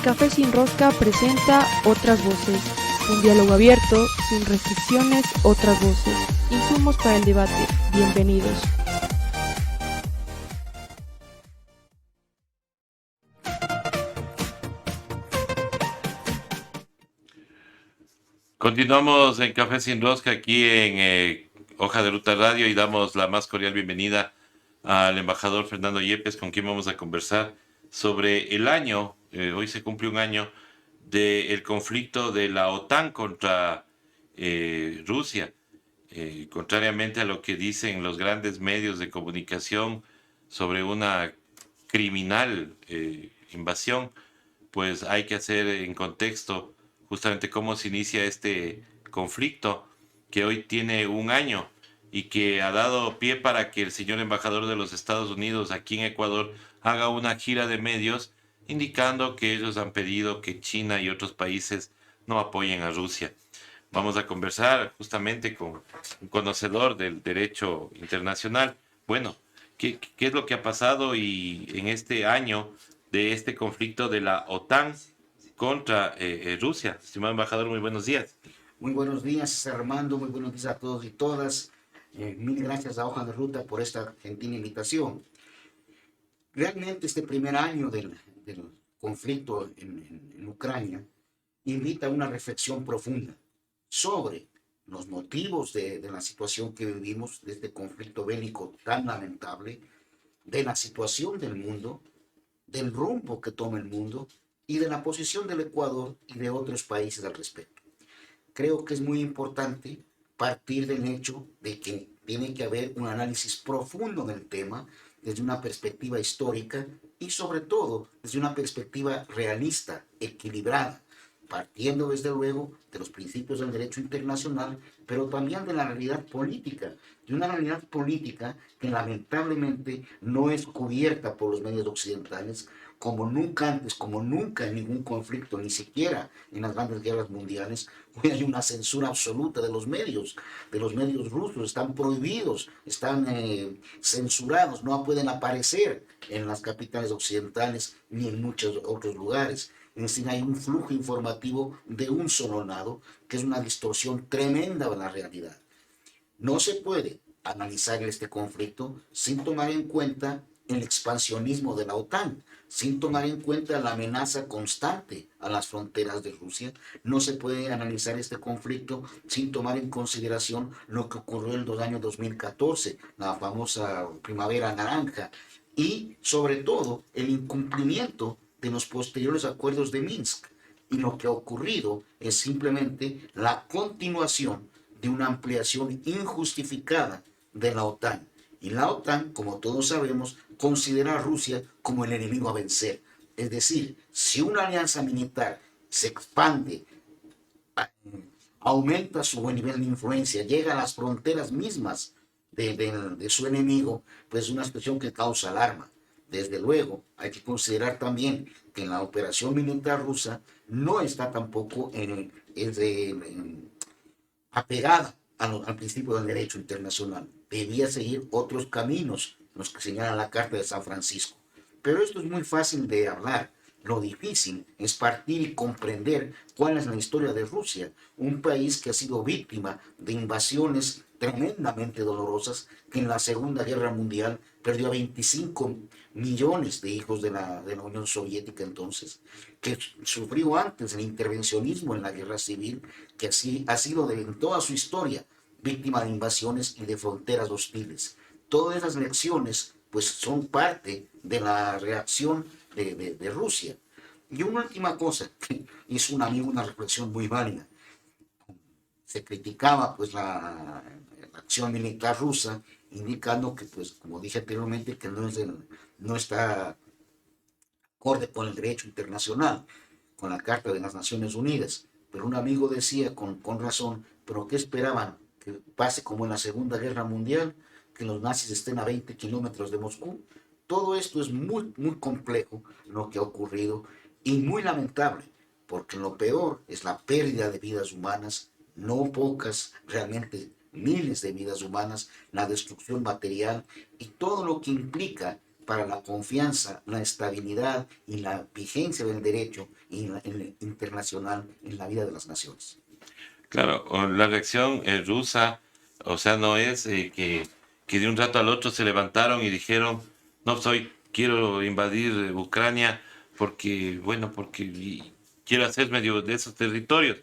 Café sin Rosca presenta Otras Voces, un diálogo abierto, sin restricciones, otras voces, insumos para el debate. Bienvenidos. Continuamos en Café Sin Rosca aquí en Hoja de Ruta Radio y damos la más cordial bienvenida al embajador Fernando Yepes, con quien vamos a conversar sobre el año, hoy se cumple un año del conflicto de la OTAN contra Rusia. Contrariamente a lo que dicen los grandes medios de comunicación sobre una criminal invasión, pues hay que hacer en contexto justamente cómo se inicia este conflicto que hoy tiene un año y que ha dado pie para que el señor embajador de los Estados Unidos aquí en Ecuador haga una gira de medios indicando que ellos han pedido que China y otros países no apoyen a Rusia. Vamos a conversar justamente con un conocedor del derecho internacional. Bueno, ¿qué es lo que ha pasado y en este año de este conflicto de la OTAN contra Rusia? Estimado embajador, muy buenos días. Muy buenos días, Armando. Muy buenos días a todos y todas. Mil gracias a Hoja de Ruta por esta gentil invitación. Realmente este primer año del conflicto en Ucrania invita a una reflexión profunda sobre los motivos de la situación que vivimos, de este conflicto bélico tan lamentable, de la situación del mundo, del rumbo que toma el mundo y de la posición del Ecuador y de otros países al respecto. Creo que es muy importante partir del hecho de que tiene que haber un análisis profundo del tema desde una perspectiva histórica y sobre todo desde una perspectiva realista, equilibrada, partiendo desde luego de los principios del derecho internacional, pero también de la realidad política, de una realidad política que lamentablemente no es cubierta por los medios occidentales, como nunca antes, como nunca en ningún conflicto, ni siquiera en las grandes guerras mundiales. Hoy hay una censura absoluta de los medios rusos, están prohibidos, están censurados, no pueden aparecer en las capitales occidentales ni en muchos otros lugares. Es decir, hay un flujo informativo de un solo lado, que es una distorsión tremenda de la realidad. No se puede analizar este conflicto sin tomar en cuenta el expansionismo de la OTAN, sin tomar en cuenta la amenaza constante a las fronteras de Rusia. No se puede analizar este conflicto sin tomar en consideración lo que ocurrió en el año 2014, la famosa Primavera Naranja, y sobre todo el incumplimiento de los posteriores acuerdos de Minsk. Y lo que ha ocurrido es simplemente la continuación de una ampliación injustificada de la OTAN. Y la OTAN, como todos sabemos, considera a Rusia como el enemigo a vencer. Es decir, si una alianza militar se expande, aumenta su buen nivel de influencia, llega a las fronteras mismas de su enemigo, pues es una situación que causa alarma. Desde luego, hay que considerar también que la operación militar rusa no está tampoco apegada al principio del derecho internacional. Debía seguir otros caminos, los que señala la Carta de San Francisco. Pero esto es muy fácil de hablar. Lo difícil es partir y comprender cuál es la historia de Rusia, un país que ha sido víctima de invasiones tremendamente dolorosas, que en la Segunda Guerra Mundial perdió a 25 millones de hijos de la Unión Soviética entonces, que sufrió antes el intervencionismo en la guerra civil, que así ha sido en toda su historia víctima de invasiones y de fronteras hostiles. Todas esas lecciones pues son parte de la reacción de Rusia. Y una última cosa, que hizo un amigo una reflexión muy válida. Se criticaba pues la acción militar rusa, indicando que, pues, como dije anteriormente, que no está acorde con el derecho internacional, con la Carta de las Naciones Unidas. Pero un amigo decía con razón, ¿pero qué esperaban? ¿Que pase como en la Segunda Guerra Mundial? ¿Que los nazis estén a 20 kilómetros de Moscú? Todo esto es muy, muy complejo lo que ha ocurrido y muy lamentable, porque lo peor es la pérdida de vidas humanas, no pocas, realmente miles de vidas humanas, la destrucción material y todo lo que implica para la confianza, la estabilidad y la vigencia del derecho internacional en la vida de las naciones. Claro, la reacción rusa, o sea, no es que de un rato al otro se levantaron y dijeron, no, quiero invadir Ucrania porque, bueno, quiero hacerme de esos territorios.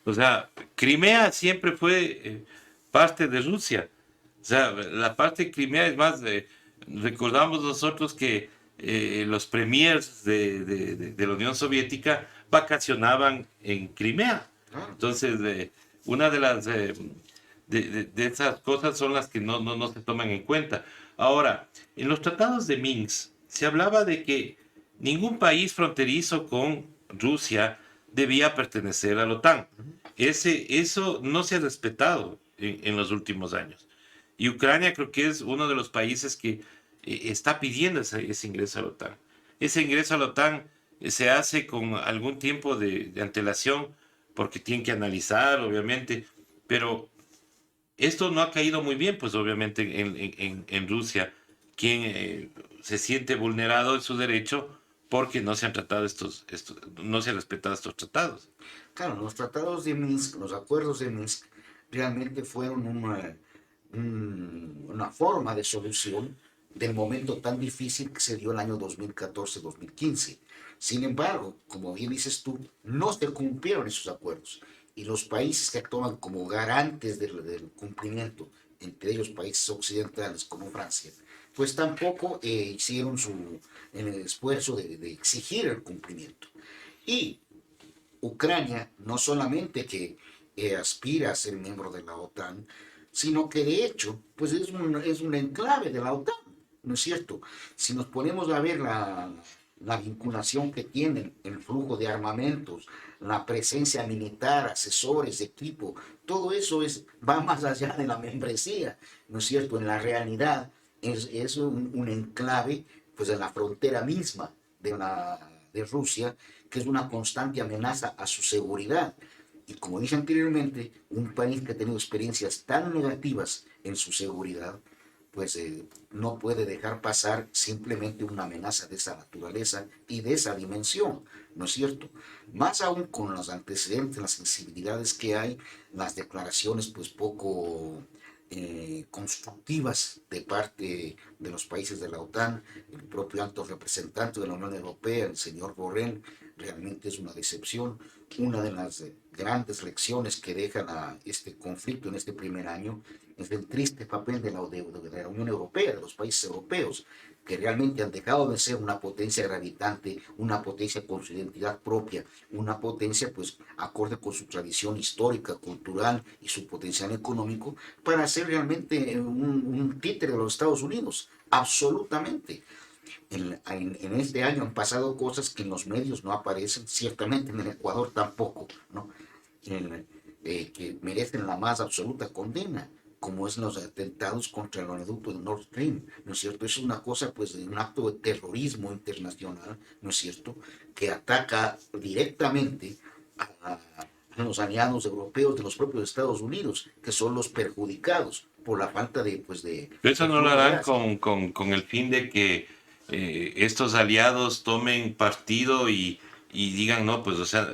O sea, Crimea siempre fue parte de Rusia. O sea, la parte de Crimea es más, recordamos nosotros que los premiers de la Unión Soviética vacacionaban en Crimea. Claro. Entonces, una de las de esas cosas son las que no se toman en cuenta. Ahora, en los tratados de Minsk se hablaba de que ningún país fronterizo con Rusia debía pertenecer a la OTAN. Eso no se ha respetado en los últimos años. Y Ucrania creo que es uno de los países que está pidiendo ese ingreso a la OTAN. Ese ingreso a la OTAN se hace con algún tiempo de antelación porque tienen que analizar, obviamente, pero esto no ha caído muy bien, pues obviamente en Rusia, quien se siente vulnerado en su derecho porque no se han tratado no se han respetado estos tratados. Claro, los tratados de Minsk, los acuerdos de Minsk, realmente fueron una forma de solución del momento tan difícil que se dio el año 2014-2015. Sin embargo, como bien dices tú, no se cumplieron esos acuerdos. Y los países que actúan como garantes del cumplimiento, entre ellos países occidentales como Francia, pues tampoco hicieron el esfuerzo de exigir el cumplimiento. Y Ucrania no solamente que aspira a ser miembro de la OTAN, sino que de hecho pues es un enclave de la OTAN, ¿no es cierto? Si nos ponemos a ver la vinculación que tienen, el flujo de armamentos, la presencia militar, asesores, equipo, todo eso va más allá de la membresía, ¿no es cierto? En la realidad es un enclave pues en la frontera misma de Rusia, que es una constante amenaza a su seguridad. Y como dije anteriormente, un país que ha tenido experiencias tan negativas en su seguridad, pues no puede dejar pasar simplemente una amenaza de esa naturaleza y de esa dimensión, ¿no es cierto? Más aún con los antecedentes, las sensibilidades que hay, las declaraciones pues poco constructivas de parte de los países de la OTAN, el propio alto representante de la Unión Europea, el señor Borrell, realmente es una decepción. Una de las grandes lecciones que deja este conflicto en este primer año es el triste papel de la Unión Europea, de los países europeos, que realmente han dejado de ser una potencia gravitante, una potencia con su identidad propia, una potencia pues acorde con su tradición histórica, cultural y su potencial económico, para ser realmente un títere de los Estados Unidos, absolutamente. En este año han pasado cosas que en los medios no aparecen, ciertamente en el Ecuador tampoco, ¿no? Que merecen la más absoluta condena, como es los atentados contra el oleoducto de Nord Stream, ¿no es cierto? Es una cosa, pues, de un acto de terrorismo internacional, ¿no es cierto?, que ataca directamente a los aliados europeos de los propios Estados Unidos, que son los perjudicados por la falta de, pues, Pero eso de no lo flujo de harán gas. con el fin de que estos aliados tomen partido y digan, no, pues, o sea,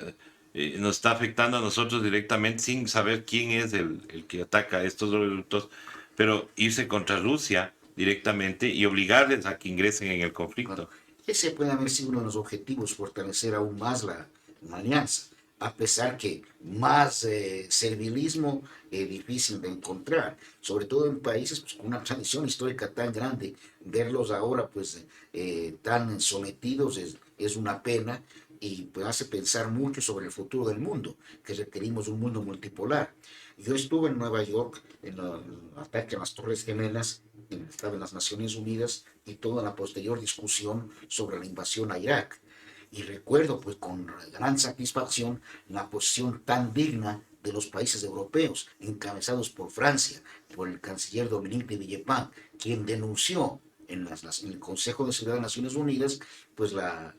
nos está afectando a nosotros directamente sin saber quién es el que ataca estos productos, pero irse contra Rusia directamente y obligarles a que ingresen en el Bueno, conflicto. ese puede haber sido uno de los objetivos, fortalecer aún más la alianza, a pesar que más servilismo es difícil de encontrar, sobre todo en países pues, con una tradición histórica tan grande, verlos ahora pues tan sometidos es una pena y pues hace pensar mucho sobre el futuro del mundo, que requerimos un mundo multipolar. Yo estuve en Nueva York en el ataque a las Torres Gemelas, estaba en las Naciones Unidas y toda la posterior discusión sobre la invasión a Irak. Y recuerdo pues con gran satisfacción la posición tan digna de los países europeos, encabezados por Francia, por el canciller Dominique de Villepin, quien denunció en el Consejo de Seguridad de Naciones Unidas pues la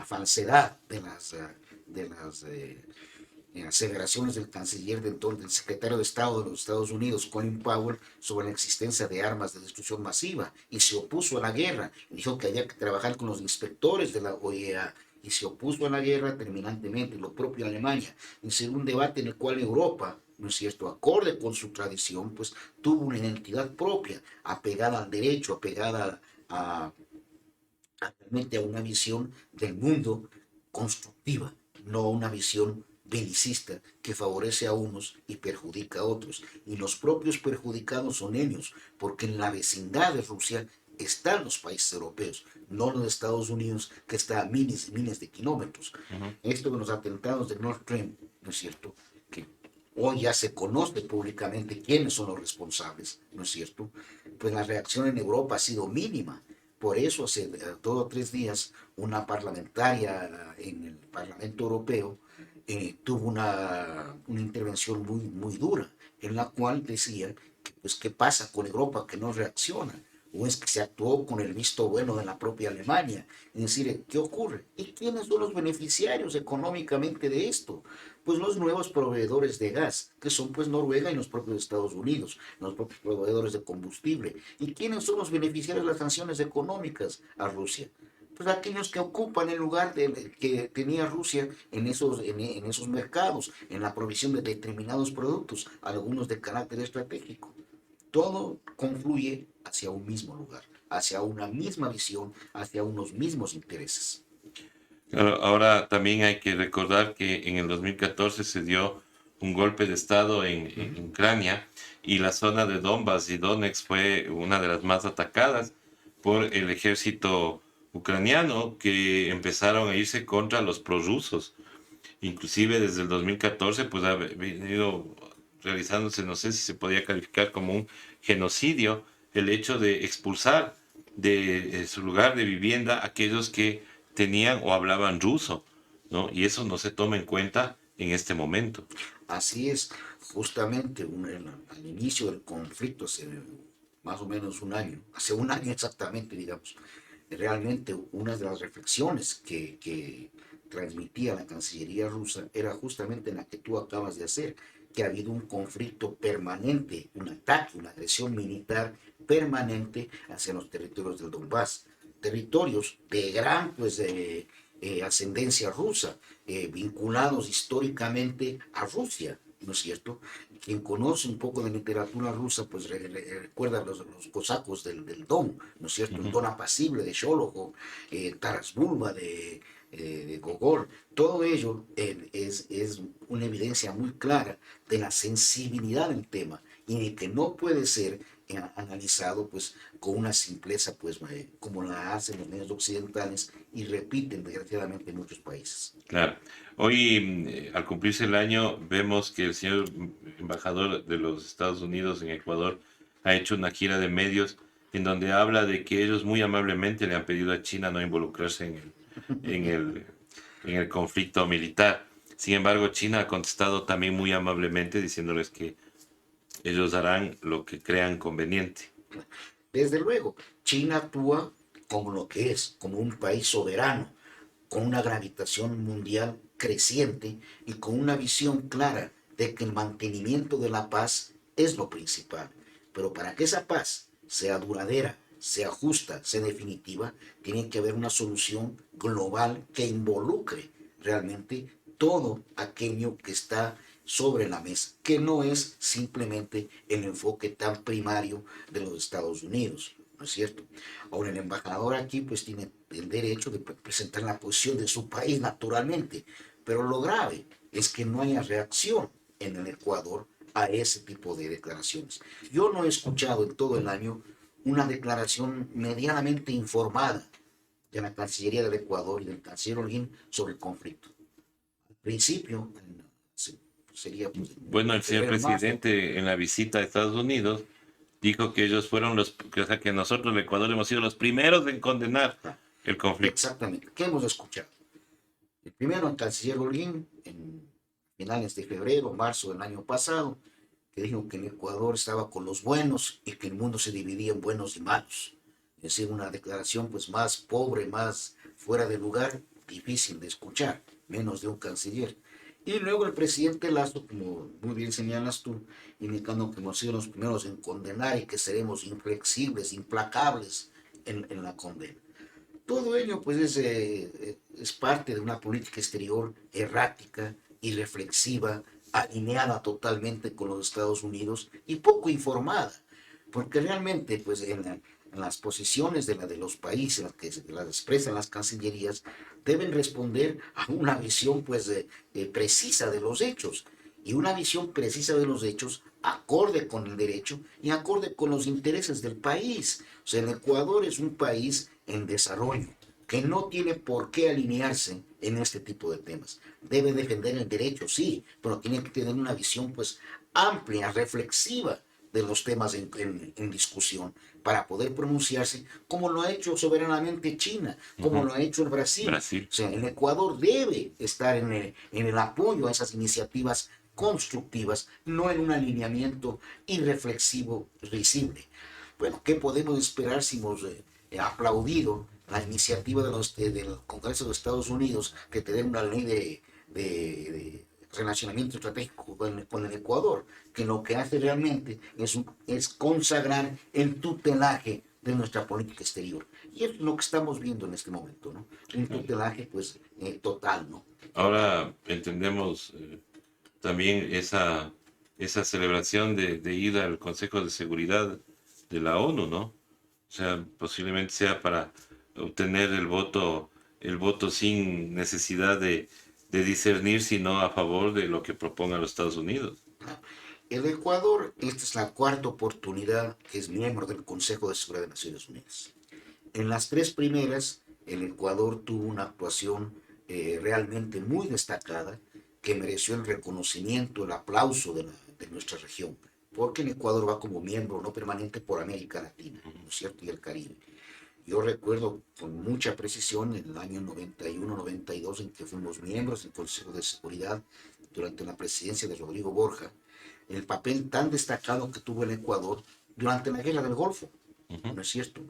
falsedad de las aseveraciones del canciller de entonces, del secretario de Estado de los Estados Unidos, Colin Powell, sobre la existencia de armas de destrucción masiva y se opuso a la guerra. Dijo que había que trabajar con los inspectores de la OEA y se opuso a la guerra terminantemente, lo propio Alemania. Es un debate en el cual Europa, ¿no es cierto?, acorde con su tradición, pues tuvo una identidad propia, apegada al derecho, apegada realmente a una visión del mundo constructiva, no una visión belicista que favorece a unos y perjudica a otros. Y los propios perjudicados son ellos, porque en la vecindad de Rusia están los países europeos, no los Estados Unidos, que está a miles y miles de kilómetros. Esto de los atentados de Nord Stream, ¿no es cierto?, que hoy ya se conoce públicamente quiénes son los responsables, ¿no es cierto?, pues la reacción en Europa ha sido mínima. Por eso hace 2 o 3 días una parlamentaria en el Parlamento Europeo tuvo una intervención muy dura, en la cual decía que, pues, qué pasa con Europa que no reacciona, o es que se actuó con el visto bueno de la propia Alemania. Es decir, ¿qué ocurre? ¿Y quiénes son los beneficiarios económicamente de esto? Pues los nuevos proveedores de gas, que son pues Noruega y los propios Estados Unidos, los propios proveedores de combustible. ¿Y quiénes son los beneficiarios de las sanciones económicas a Rusia? Pues aquellos que ocupan el lugar que tenía Rusia en esos mercados, en la provisión de determinados productos, algunos de carácter estratégico. Todo confluye hacia un mismo lugar, hacia una misma visión, hacia unos mismos intereses. Claro, ahora también hay que recordar que en el 2014 se dio un golpe de Estado en Ucrania y la zona de Donbass y Donetsk fue una de las más atacadas por el ejército ucraniano, que empezaron a irse contra los prorrusos. Inclusive desde el 2014 pues ha venido realizándose, no sé si se podía calificar como un genocidio, el hecho de expulsar de su lugar de vivienda a aquellos que tenían o hablaban ruso, ¿no? Y eso no se toma en cuenta en este momento. Así es, justamente al inicio del conflicto, hace más o menos un año, hace un año exactamente, digamos, realmente una de las reflexiones que transmitía la Cancillería rusa era justamente la que tú acabas de hacer, que ha habido un conflicto permanente, un ataque, una agresión militar permanente hacia los territorios del Donbass, territorios de gran ascendencia rusa, vinculados históricamente a Rusia, ¿no es cierto? Quien conoce un poco de literatura rusa, pues recuerda los cosacos del Don, ¿no es cierto? El Don apacible de Sholokhov, Taras Bulba de Gogol. Todo ello es una evidencia muy clara de la sensibilidad del tema y de que no puede ser analizado pues con una simpleza pues como la hacen los medios occidentales y repiten desgraciadamente en muchos países. Claro. Hoy, al cumplirse el año, vemos que el señor embajador de los Estados Unidos en Ecuador ha hecho una gira de medios en donde habla de que ellos muy amablemente le han pedido a China no involucrarse en el, en el conflicto militar. Sin embargo, China ha contestado también muy amablemente diciéndoles que ellos harán lo que crean conveniente. Desde luego, China actúa como lo que es, como un país soberano, con una gravitación mundial creciente y con una visión clara de que el mantenimiento de la paz es lo principal. Pero para que esa paz sea duradera, sea justa, sea definitiva, tiene que haber una solución global que involucre realmente todo aquello que está sobre la mesa, que no es simplemente el enfoque tan primario de los Estados Unidos, ¿no es cierto? Ahora, el embajador aquí pues tiene el derecho de presentar la posición de su país naturalmente, pero lo grave es que no haya reacción en el Ecuador a ese tipo de declaraciones. Yo no he escuchado en todo el año una declaración medianamente informada de la Cancillería del Ecuador y del canciller Holguín sobre el conflicto. Al principio, sería pues, Bueno, el señor presidente en la visita a Estados Unidos dijo que ellos fueron o sea, que nosotros, el Ecuador, hemos sido los primeros en condenar el conflicto. Exactamente. ¿Qué hemos escuchado? El primero, el canciller Holguín, en finales de febrero, marzo del año pasado, que dijo que el Ecuador estaba con los buenos y que el mundo se dividía en buenos y malos. Es decir, una declaración pues más pobre, más fuera de lugar, difícil de escuchar, menos de un canciller. Y luego el presidente Lazo, como muy bien señalas tú, indicando que hemos sido los primeros en condenar y que seremos inflexibles, implacables en la condena. Todo ello pues es parte de una política exterior errática, irreflexiva, alineada totalmente con los Estados Unidos y poco informada, porque realmente pues en las posiciones de los países las que las expresan las cancillerías deben responder a una visión pues precisa de los hechos, y una visión precisa de los hechos acorde con el derecho y acorde con los intereses del país. O sea, el Ecuador es un país en desarrollo que no tiene por qué alinearse en este tipo de temas. Debe defender el derecho, sí, pero tiene que tener una visión pues amplia, reflexiva de los temas en discusión para poder pronunciarse como lo ha hecho soberanamente China, como lo ha hecho el Brasil. Brasil. O sea, el Ecuador debe estar en el apoyo a esas iniciativas constructivas, no en un alineamiento irreflexivo, risible. Bueno, ¿qué podemos esperar si hemos aplaudido la iniciativa del Congreso de Estados Unidos que te dé una ley de relacionamiento estratégico con el Ecuador, que lo que hace realmente es consagrar el tutelaje de nuestra política exterior? Y es lo que estamos viendo en este momento, ¿no? Un tutelaje pues total, ¿no? Ahora entendemos también esa celebración de ida al Consejo de Seguridad de la ONU, ¿no? O sea, posiblemente sea para obtener el voto sin necesidad de discernir, sino a favor de lo que propongan los Estados Unidos. El Ecuador, esta es la cuarta oportunidad que es miembro del Consejo de Seguridad de Naciones Unidas. En las tres primeras, el Ecuador tuvo una actuación realmente muy destacada que mereció el reconocimiento, el aplauso de nuestra región, porque el Ecuador va como miembro no permanente por América Latina, ¿no es cierto?, y el Caribe. Yo recuerdo con mucha precisión en el año 91-92 en que fuimos miembros del Consejo de Seguridad durante la presidencia de Rodrigo Borja, el papel tan destacado que tuvo el Ecuador durante la Guerra del Golfo, ¿no es cierto?,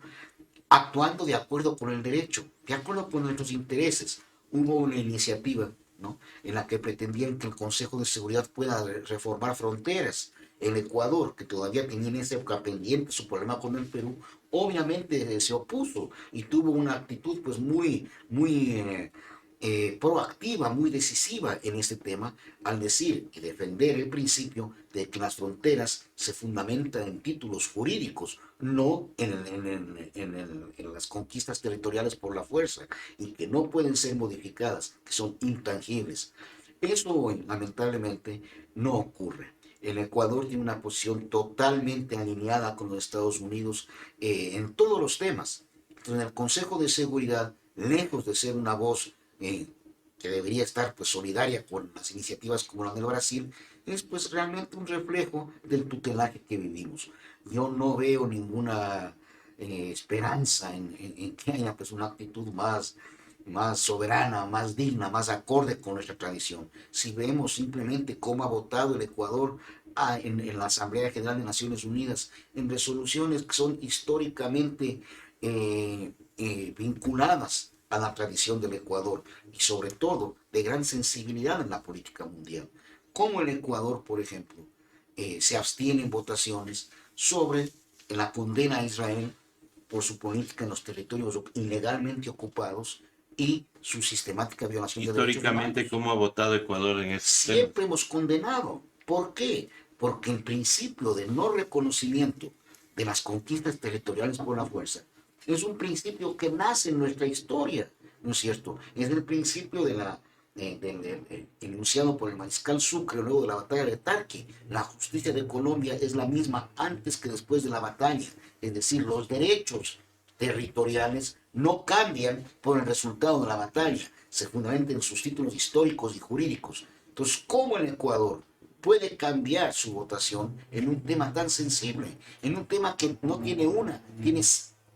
actuando de acuerdo con el derecho, de acuerdo con nuestros intereses. Hubo una iniciativa, ¿no?, en la que pretendían que el Consejo de Seguridad pueda reformar fronteras. El Ecuador, que todavía tenía en esa época pendiente su problema con el Perú, obviamente se opuso y tuvo una actitud pues muy proactiva, muy decisiva en este tema, al decir y defender el principio de que las fronteras se fundamentan en títulos jurídicos, no en las conquistas territoriales por la fuerza, y que no pueden ser modificadas, que son intangibles. Eso lamentablemente no ocurre. El Ecuador tiene una posición totalmente alineada con los Estados Unidos en todos los temas. Entonces, en el Consejo de Seguridad, lejos de ser una voz que debería estar pues solidaria con las iniciativas como la del Brasil, es pues realmente un reflejo del tutelaje que vivimos. Yo no veo ninguna esperanza en que haya pues una actitud más soberana, más digna, más acorde con nuestra tradición. Si vemos simplemente cómo ha votado el Ecuador en la Asamblea General de Naciones Unidas, en resoluciones que son históricamente vinculadas a la tradición del Ecuador y sobre todo de gran sensibilidad en la política mundial. Como el Ecuador, por ejemplo, se abstiene en votaciones sobre la condena a Israel por su política en los territorios ilegalmente ocupados y su sistemática violación de derechos humanos. Históricamente, ¿cómo ha votado Ecuador en ese Siempre tema? hemos condenado. ¿Por qué? Porque el principio de no reconocimiento de las conquistas territoriales por la fuerza es un principio que nace en nuestra historia, ¿no es cierto? Es el principio enunciado por el mariscal Sucre luego de la batalla de Tarqui. La justicia de Colombia es la misma antes que después de la batalla. Es decir, los derechos territoriales no cambian por el resultado de la batalla, se fundamentan en sus títulos históricos y jurídicos. Entonces, ¿cómo el Ecuador puede cambiar su votación en un tema tan sensible, en un tema que no tiene tiene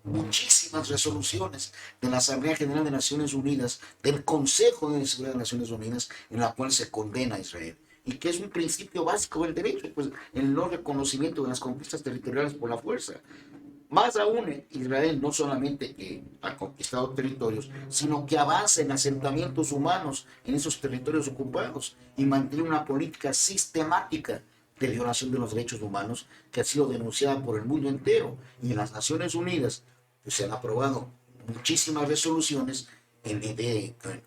muchísimas resoluciones de la Asamblea General de Naciones Unidas, del Consejo de Seguridad de Naciones Unidas, en la cual se condena a Israel? Y que es un principio básico del derecho, pues el no reconocimiento de las conquistas territoriales por la fuerza. Más aún, Israel no solamente que ha conquistado territorios, sino que avanza en asentamientos humanos en esos territorios ocupados y mantiene una política sistemática de violación de los derechos humanos que ha sido denunciada por el mundo entero. Y en las Naciones Unidas pues, se han aprobado muchísimas resoluciones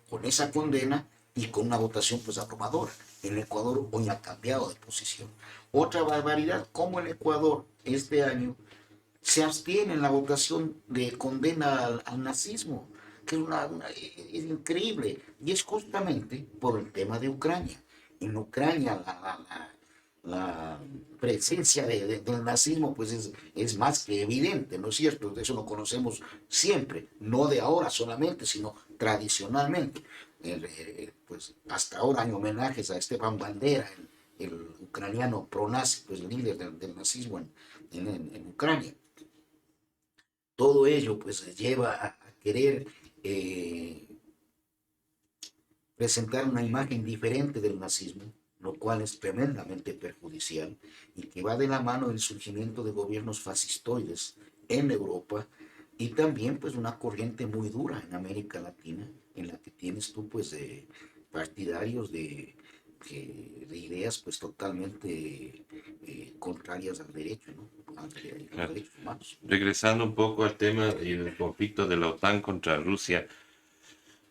con esa condena y con una votación pues abrumadora. El Ecuador hoy ha cambiado de posición. Otra barbaridad, como el Ecuador este año se abstiene en la votación de condena al nazismo, que es increíble, y es justamente por el tema de Ucrania. En Ucrania la presencia del nazismo pues es más que evidente, ¿no es cierto? Eso lo conocemos siempre, no de ahora solamente, sino tradicionalmente. Pues hasta ahora hay homenajes a Stepan Bandera, el ucraniano pro-nazi, pues el líder del nazismo en Ucrania. Todo ello pues lleva a querer presentar una imagen diferente del nazismo, lo cual es tremendamente perjudicial y que va de la mano del surgimiento de gobiernos fascistoides en Europa y también pues una corriente muy dura en América Latina en la que tienes tú pues partidarios de ideas pues totalmente contrarias al derecho, ¿no? A los Claro. derechos humanos. Regresando un poco al tema del conflicto de la OTAN contra Rusia.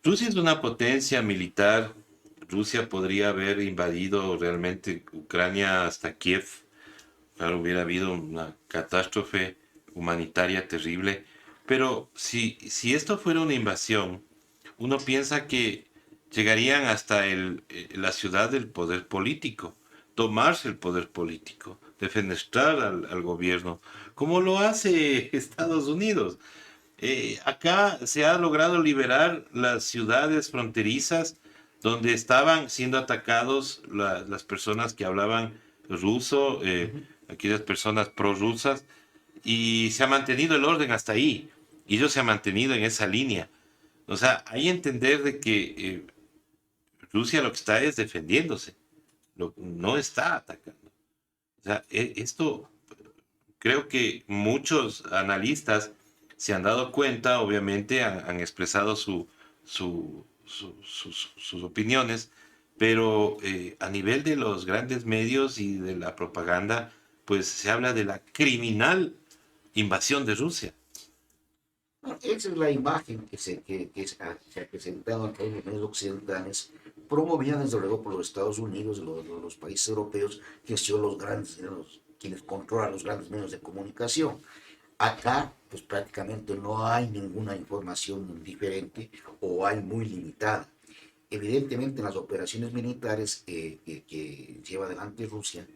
Rusia es una potencia militar. Rusia podría haber invadido realmente Ucrania hasta Kiev. Claro, hubiera habido una catástrofe humanitaria terrible. Pero si esto fuera una invasión, uno piensa que llegarían hasta la ciudad del poder político, tomarse el poder político, defenestrar al gobierno, como lo hace Estados Unidos. Acá se ha logrado liberar las ciudades fronterizas donde estaban siendo atacados las personas que hablaban ruso, aquellas personas prorrusas, y se ha mantenido el orden hasta ahí. Y ellos se han mantenido en esa línea. O sea, hay que entender de que Rusia lo que está es defendiéndose, no está atacando. O sea, esto creo que muchos analistas se han dado cuenta, obviamente han expresado sus opiniones, pero a nivel de los grandes medios y de la propaganda, pues se habla de la criminal invasión de Rusia. Bueno, esa es la imagen se ha presentado en los medios occidentales, promovida desde luego por los Estados Unidos, los países europeos, que son quienes controlan los grandes medios de comunicación. Acá, pues prácticamente no hay ninguna información diferente o hay muy limitada. Evidentemente, las operaciones militares que lleva adelante Rusia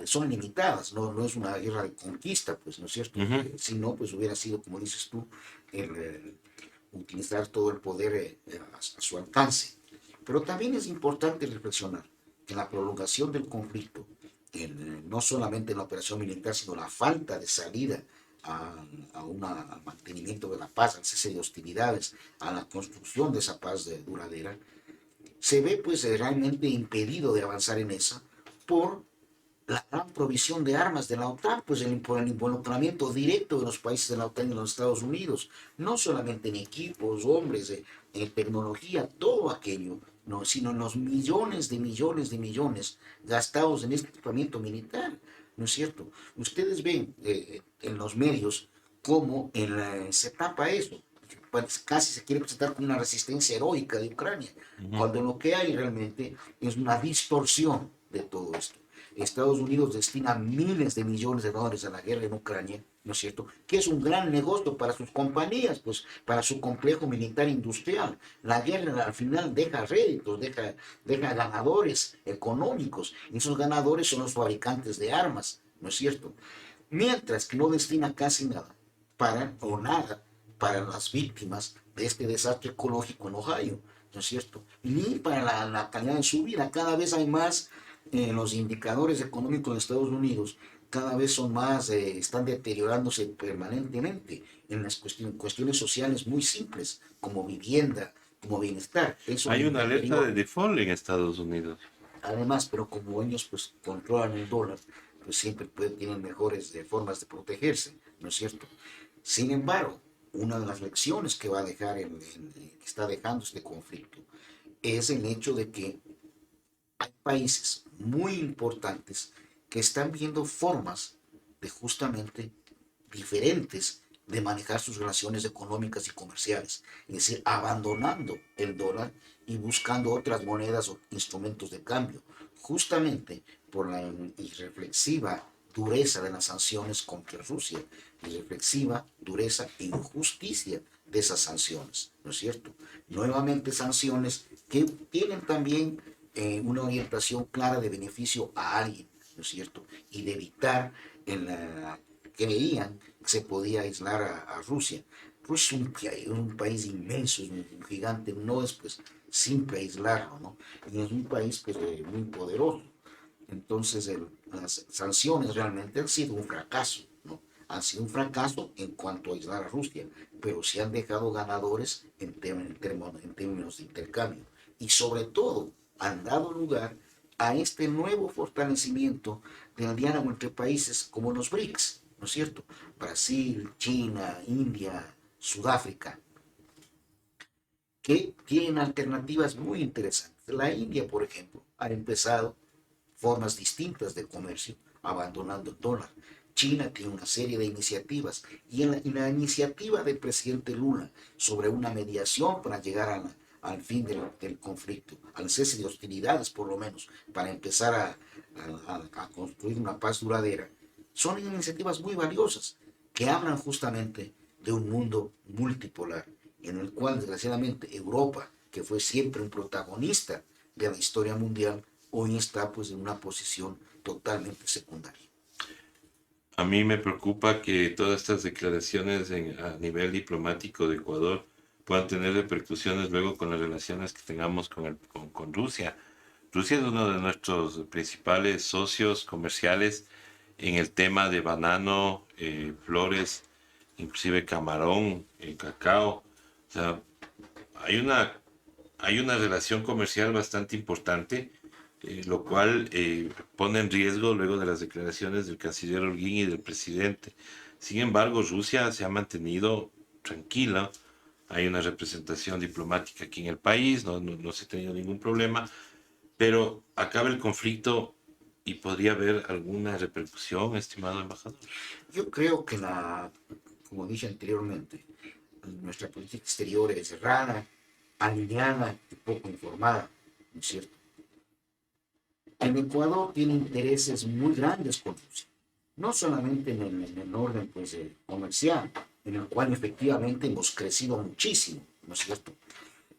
son limitadas, no es una guerra de conquista, pues, ¿no es cierto? Ujú. Si no, pues hubiera sido, como dices tú, utilizar todo el poder a su alcance. Pero también es importante reflexionar que la prolongación del conflicto, no solamente en la operación militar, sino la falta de salida al mantenimiento de la paz, al cese de hostilidades, a la construcción de esa paz duradera, se ve pues realmente impedido de avanzar en esa por la gran provisión de armas de la OTAN, pues por el involucramiento directo de los países de la OTAN y los Estados Unidos, no solamente en equipos, hombres, en tecnología, todo aquello, no, sino en los millones de millones de millones gastados en este equipamiento militar, ¿no es cierto? Ustedes ven en los medios cómo se tapa eso, pues casi se quiere presentar como una resistencia heroica de Ucrania, cuando lo que hay realmente es una distorsión de todo esto. Estados Unidos destina miles de millones de dólares a la guerra en Ucrania, ¿no es cierto? Que es un gran negocio para sus compañías, pues para su complejo militar industrial. La guerra al final deja réditos, deja ganadores económicos, y esos ganadores son los fabricantes de armas, ¿no es cierto? Mientras que no destina casi nada para las víctimas de este desastre ecológico en Ohio, ¿no es cierto? Ni para la calidad de su vida. Cada vez hay más los indicadores económicos de Estados Unidos, cada vez son más, están deteriorándose permanentemente en las cuestiones sociales muy simples, como vivienda, como bienestar. Eso Hay es una alerta de deterioro. default en Estados Unidos. Además, pero como ellos pues controlan el dólar, pues siempre tienen mejores formas de protegerse, ¿no es cierto? Sin embargo, una de las lecciones que va a dejar que está dejando este conflicto es el hecho de que hay países muy importantes que están viendo formas de justamente diferentes de manejar sus relaciones económicas y comerciales, es decir, abandonando el dólar y buscando otras monedas o instrumentos de cambio, justamente por la irreflexiva dureza de las sanciones contra Rusia, irreflexiva dureza e injusticia de esas sanciones, ¿no es cierto? Nuevamente sanciones que tienen también una orientación clara de beneficio a alguien, ¿no es cierto? Y de evitar que veían que se podía aislar a Rusia. Rusia es un país inmenso, es un gigante, no es pues simple aislarlo, ¿no? Y es un país pues, muy poderoso. Entonces las sanciones realmente han sido un fracaso, ¿no? Han sido un fracaso en cuanto a aislar a Rusia, pero se han dejado ganadores en términos de intercambio. Y sobre todo han dado lugar a este nuevo fortalecimiento del diálogo entre países como los BRICS, ¿no es cierto? Brasil, China, India, Sudáfrica, que tienen alternativas muy interesantes. La India, por ejemplo, ha empezado formas distintas de comercio, abandonando el dólar. China tiene una serie de iniciativas y la iniciativa del presidente Lula sobre una mediación para llegar al fin del conflicto, al cese de hostilidades por lo menos, para empezar a construir una paz duradera, son iniciativas muy valiosas que hablan justamente de un mundo multipolar en el cual desgraciadamente Europa, que fue siempre un protagonista de la historia mundial, hoy está pues en una posición totalmente secundaria. A mí me preocupa que todas estas declaraciones a nivel diplomático de Ecuador puedan tener repercusiones luego con las relaciones que tengamos con Rusia. Rusia es uno de nuestros principales socios comerciales en el tema de banano, flores, inclusive camarón, cacao. O sea, hay una relación comercial bastante importante, lo cual pone en riesgo luego de las declaraciones del canciller Holguín y del presidente. Sin embargo, Rusia se ha mantenido tranquila, hay una representación diplomática aquí en el país, no se ha tenido ningún problema, pero acaba el conflicto y podría haber alguna repercusión, estimado embajador. Yo creo que como dije anteriormente, nuestra política exterior es errada, alineada y poco informada, ¿no es cierto? El Ecuador tiene intereses muy grandes con Rusia, no solamente en el orden pues, comercial, en el cual efectivamente hemos crecido muchísimo, ¿no es cierto?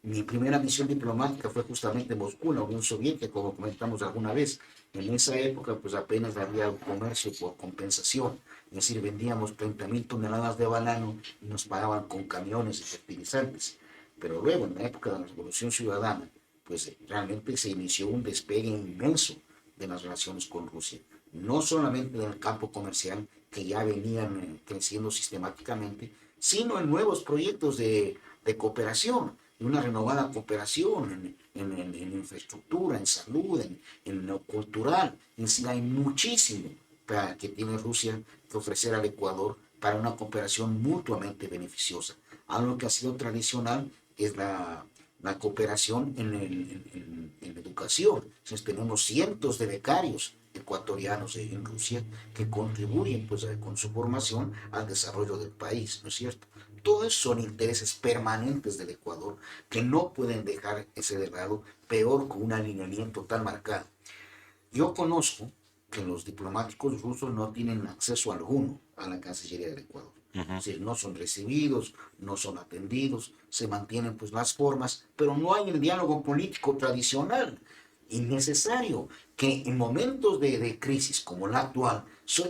Mi primera misión diplomática fue justamente en Moscú, en la Unión Soviética, como comentamos alguna vez. En esa época, pues apenas había un comercio por compensación, es decir, vendíamos 30.000 toneladas de banano y nos pagaban con camiones y fertilizantes. Pero luego, en la época de la Revolución Ciudadana, pues realmente se inició un despegue inmenso de las relaciones con Rusia. No solamente en el campo comercial, que ya venían creciendo sistemáticamente, sino en nuevos proyectos de cooperación, de una renovada cooperación en infraestructura, en salud, en lo cultural. Es decir, hay muchísimo que tiene Rusia que ofrecer al Ecuador para una cooperación mutuamente beneficiosa. Algo que ha sido tradicional es la cooperación en educación. Entonces, tenemos cientos de becarios ecuatorianos en Rusia que contribuyen pues, con su formación al desarrollo del país, ¿no es cierto? Todos son intereses permanentes del Ecuador que no pueden dejar ese de lado, peor con un alineamiento tan marcado. Yo conozco que los diplomáticos rusos no tienen acceso alguno a la Cancillería del Ecuador. Uh-huh. Es decir, no son recibidos, no son atendidos, se mantienen pues las formas, pero no hay el diálogo político tradicional y necesario, que en momentos de crisis como la actual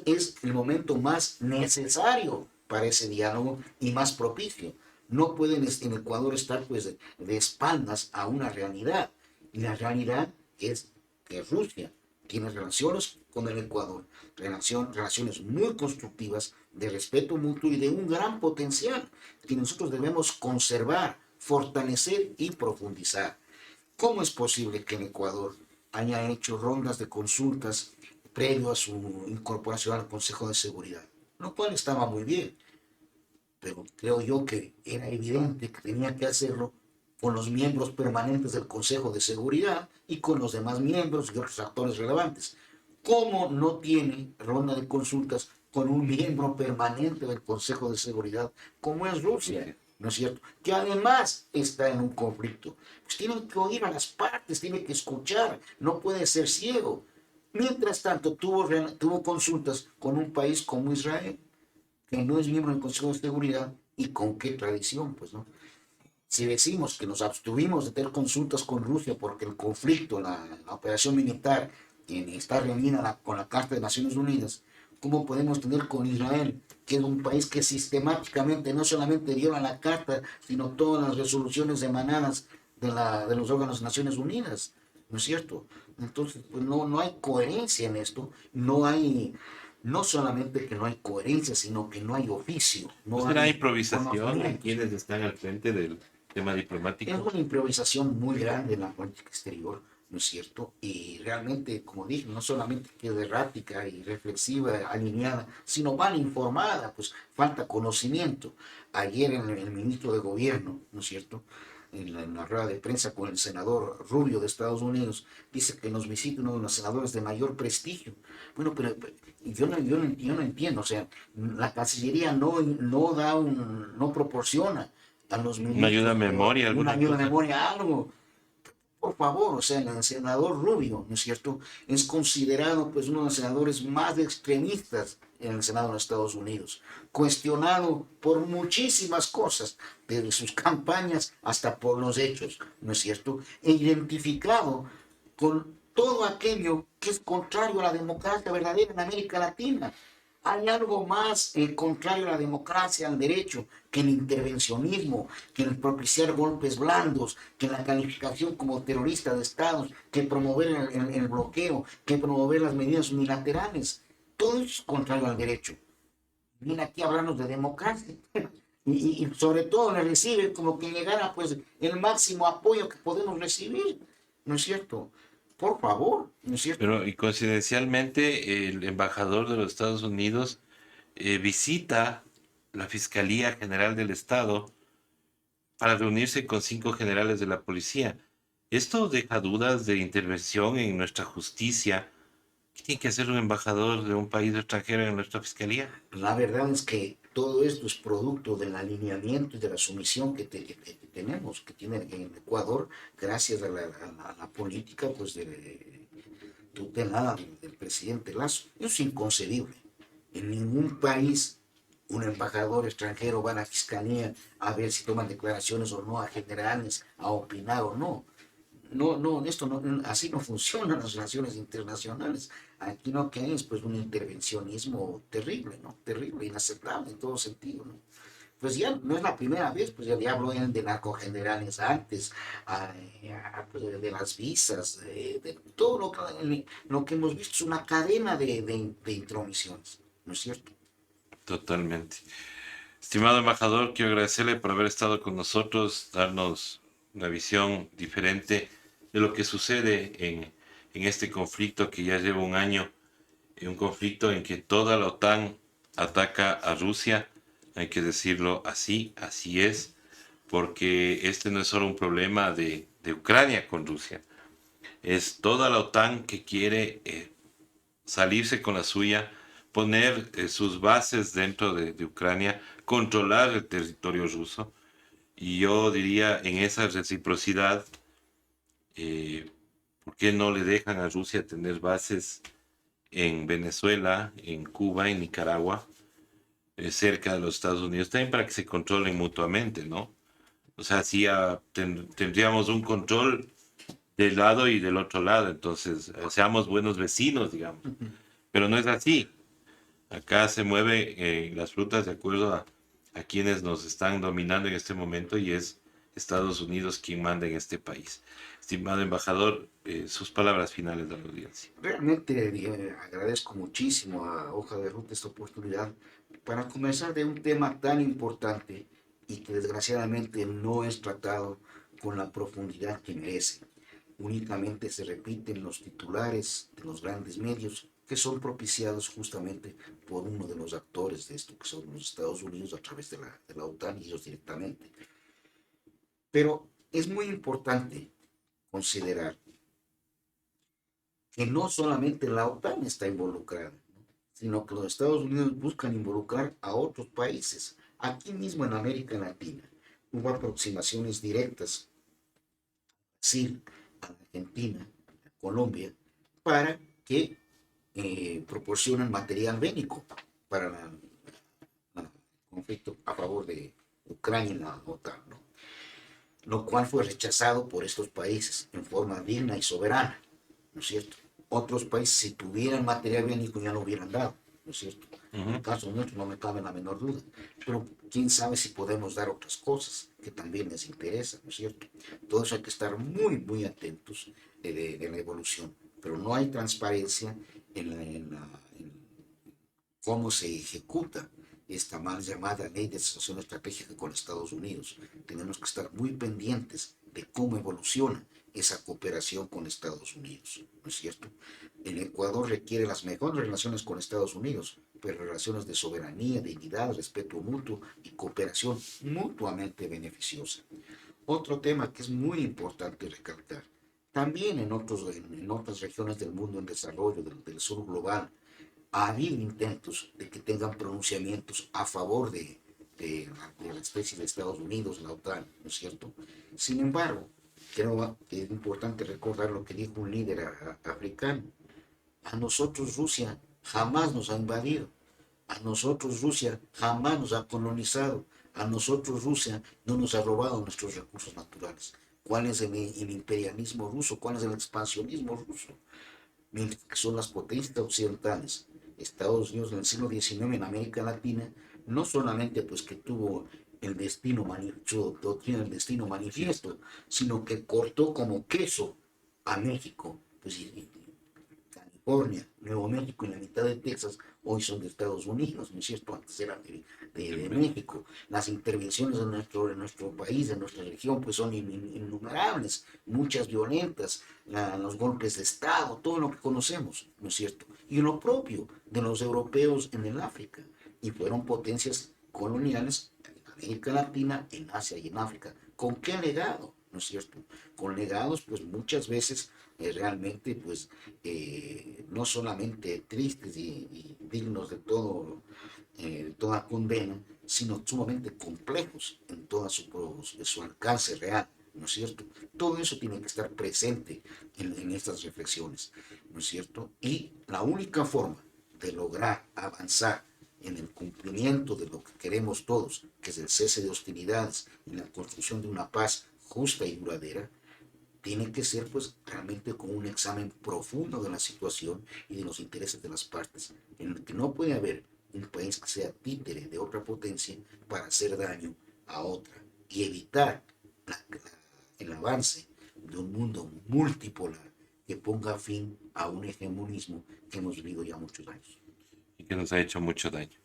es el momento más necesario para ese diálogo y más propicio. No pueden en Ecuador estar pues de espaldas a una realidad, y la realidad es que Rusia tiene relaciones con el Ecuador, relaciones muy constructivas, de respeto mutuo y de un gran potencial que nosotros debemos conservar, fortalecer y profundizar. ¿Cómo es posible que en Ecuador haya hecho rondas de consultas previo a su incorporación al Consejo de Seguridad, lo cual estaba muy bien, pero creo yo que era evidente que tenía que hacerlo con los miembros permanentes del Consejo de Seguridad y con los demás miembros y otros actores relevantes. ¿Cómo no tiene ronda de consultas con un miembro permanente del Consejo de Seguridad como es Rusia? ¿No es cierto? Que además está en un conflicto. Pues tienen que oír a las partes, tienen que escuchar, no puede ser ciego. Mientras tanto, tuvo consultas con un país como Israel, que no es miembro del Consejo de Seguridad, y con qué tradición, pues, ¿no? Si decimos que nos abstuvimos de tener consultas con Rusia porque el conflicto, la operación militar, está reunida con la Carta de Naciones Unidas, ¿cómo podemos tener con Israel, que es un país que sistemáticamente no solamente viola la Carta, sino todas las resoluciones emanadas de los órganos de Naciones Unidas? ¿No es cierto? Entonces, pues no hay coherencia en esto, no solamente que no hay coherencia, sino que no hay oficio, ¿No no será hay improvisación de conocimiento. quienes están al frente del tema Es diplomático? una improvisación muy grande en la política exterior, ¿no es cierto? Y realmente, como dije, no solamente queda errática y reflexiva, alineada, sino mal informada, pues falta conocimiento. Ayer el ministro de Gobierno, ¿no es cierto? En la rueda de prensa con el senador Rubio de Estados Unidos, dice que nos visita uno de los senadores de mayor prestigio. Bueno, pero yo no entiendo, o sea, la Cancillería no proporciona a los ¿Una ayuda a ministros memoria, una alguna ayuda de cosa? memoria, algo, por favor. O sea, el senador Rubio, ¿no es cierto?, es considerado pues uno de los senadores más extremistas en el Senado de los Estados Unidos, cuestionado por muchísimas cosas, desde sus campañas hasta por los hechos, ¿no es cierto?, e identificado con todo aquello que es contrario a la democracia verdadera en América Latina. Hay algo más contrario a la democracia, al derecho, que el intervencionismo, que el propiciar golpes blandos, que la calificación como terrorista de estados, que promover el bloqueo, que promover las medidas unilaterales. Todo eso es contrario al derecho. Viene aquí a hablarnos de democracia. Y sobre todo le recibe como que llegara pues el máximo apoyo que podemos recibir. ¿No es cierto? Por favor, ¿no es cierto? Pero y coincidencialmente el embajador de los Estados Unidos visita la Fiscalía General del Estado para reunirse con 5 generales de la policía. Esto deja dudas de intervención en nuestra justicia. ¿Qué tiene que hacer un embajador de un país extranjero en nuestra fiscalía? La verdad es que todo esto es producto del alineamiento y de la sumisión que tenemos, que tiene en Ecuador, gracias a la política pues, tutelada del presidente Lazo. Eso es inconcebible. En ningún país un embajador extranjero va a la fiscalía a ver si toman declaraciones o no, a generales, a opinar o no. No, esto no, así no funcionan las relaciones internacionales. Aquí lo que hay es pues un intervencionismo terrible, ¿no? Terrible, inaceptable en todo sentido, ¿no? Pues ya no es la primera vez, pues ya hablo de narcogenerales antes, pues de las visas, de todo lo que hemos visto es una cadena de intromisiones, ¿no es cierto? Totalmente. Estimado embajador, quiero agradecerle por haber estado con nosotros, darnos una visión diferente de lo que sucede en este conflicto que ya lleva un año, un conflicto en que toda la OTAN ataca a Rusia. Hay que decirlo así, así es, porque este no es solo un problema de Ucrania con Rusia, es toda la OTAN que quiere salirse con la suya, poner sus bases dentro de Ucrania, controlar el territorio ruso. Y yo diría, en esa reciprocidad, eh, ¿por qué no le dejan a Rusia tener bases en Venezuela, en Cuba, en Nicaragua, cerca de los Estados Unidos, también para que se controlen mutuamente, ¿no? O sea, así tendríamos un control del lado y del otro lado, entonces seamos buenos vecinos, digamos. Pero no es así. Acá se mueven las frutas de acuerdo a quienes nos están dominando en este momento y es Estados Unidos quien manda en este país. Estimado embajador, sus palabras finales de la audiencia. Realmente agradezco muchísimo a Hoja de Ruta esta oportunidad para conversar de un tema tan importante y que desgraciadamente no es tratado con la profundidad que merece. Únicamente se repiten los titulares de los grandes medios que son propiciados justamente por uno de los actores de esto, que son los Estados Unidos a través de la OTAN y ellos directamente. Pero es muy importante considerar que no solamente la OTAN está involucrada, ¿no?, sino que los Estados Unidos buscan involucrar a otros países. Aquí mismo en América Latina hubo aproximaciones directas, sí, a Argentina, a Colombia, para que proporcionen material bélico para el conflicto a favor de Ucrania y la OTAN, ¿no?, lo cual fue rechazado por estos países en forma digna y soberana, ¿no es cierto? Otros países, si tuvieran material bélico, ya lo hubieran dado, ¿no es cierto? En el caso nuestro no me cabe la menor duda, pero quién sabe si podemos dar otras cosas que también les interesan, ¿no es cierto? Todo eso hay que estar muy, muy atentos de la evolución, pero no hay transparencia en cómo se ejecuta esta mal llamada ley de asociación estratégica con Estados Unidos. Tenemos que estar muy pendientes de cómo evoluciona esa cooperación con Estados Unidos, ¿no es cierto? El Ecuador requiere las mejores relaciones con Estados Unidos, pero relaciones de soberanía, dignidad, respeto mutuo y cooperación mutuamente beneficiosa. Otro tema que es muy importante recalcar, también en otras regiones del mundo en desarrollo, del sur global, ha habido intentos de que tengan pronunciamientos a favor de la especie de Estados Unidos, la OTAN, ¿no es cierto? Sin embargo, creo que es importante recordar lo que dijo un líder africano. A nosotros Rusia jamás nos ha invadido, a nosotros Rusia jamás nos ha colonizado, a nosotros Rusia no nos ha robado nuestros recursos naturales. ¿Cuál es el imperialismo ruso? ¿Cuál es el expansionismo ruso? Que son las potencias occidentales. Estados Unidos en el siglo XIX en América Latina, no solamente pues que tuvo su doctrina del destino manifiesto, sino que cortó como queso a México, pues California, Nuevo México y la mitad de Texas hoy son de Estados Unidos, ¿no es cierto? Antes eran de México. Las intervenciones en nuestro país, en nuestra región, pues son innumerables, muchas violentas, los golpes de Estado, todo lo que conocemos, ¿no es cierto? Y lo propio de los europeos en el África, y fueron potencias coloniales en América Latina, en Asia y en África. ¿Con qué legado? ¿No es cierto? Con legados, pues muchas veces realmente, pues, no solamente tristes y dignos de toda condena, sino sumamente complejos en todo su alcance real, ¿no es cierto? Todo eso tiene que estar presente en estas reflexiones, ¿no es cierto? Y la única forma de lograr avanzar en el cumplimiento de lo que queremos todos, que es el cese de hostilidades y la construcción de una paz justa y duradera, tiene que ser pues realmente con un examen profundo de la situación y de los intereses de las partes, en el que no puede haber un país que sea títere de otra potencia para hacer daño a otra y evitar el avance de un mundo multipolar que ponga fin a un hegemonismo que hemos vivido ya muchos años. Y que nos ha hecho mucho daño.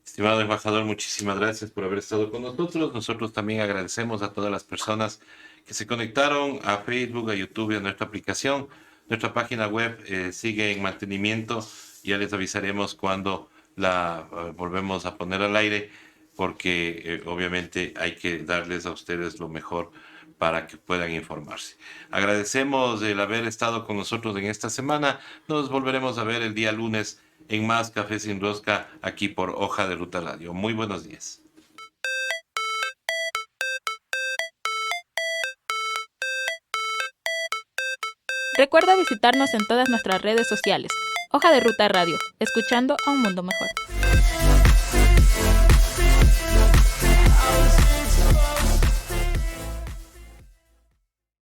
Estimado embajador, muchísimas gracias por haber estado con nosotros. Nosotros también agradecemos a todas las personas que se conectaron a Facebook, a YouTube y a nuestra aplicación. Nuestra página web sigue en mantenimiento. Ya les avisaremos cuando la volvemos a poner al aire, porque obviamente hay que darles a ustedes lo mejor para que puedan informarse. Agradecemos el haber estado con nosotros en esta semana. Nos volveremos a ver el día lunes en más Café Sin Rosca, aquí por Hoja de Ruta Radio. Muy buenos días. Recuerda visitarnos en todas nuestras redes sociales. Hoja de Ruta Radio, escuchando a un mundo mejor.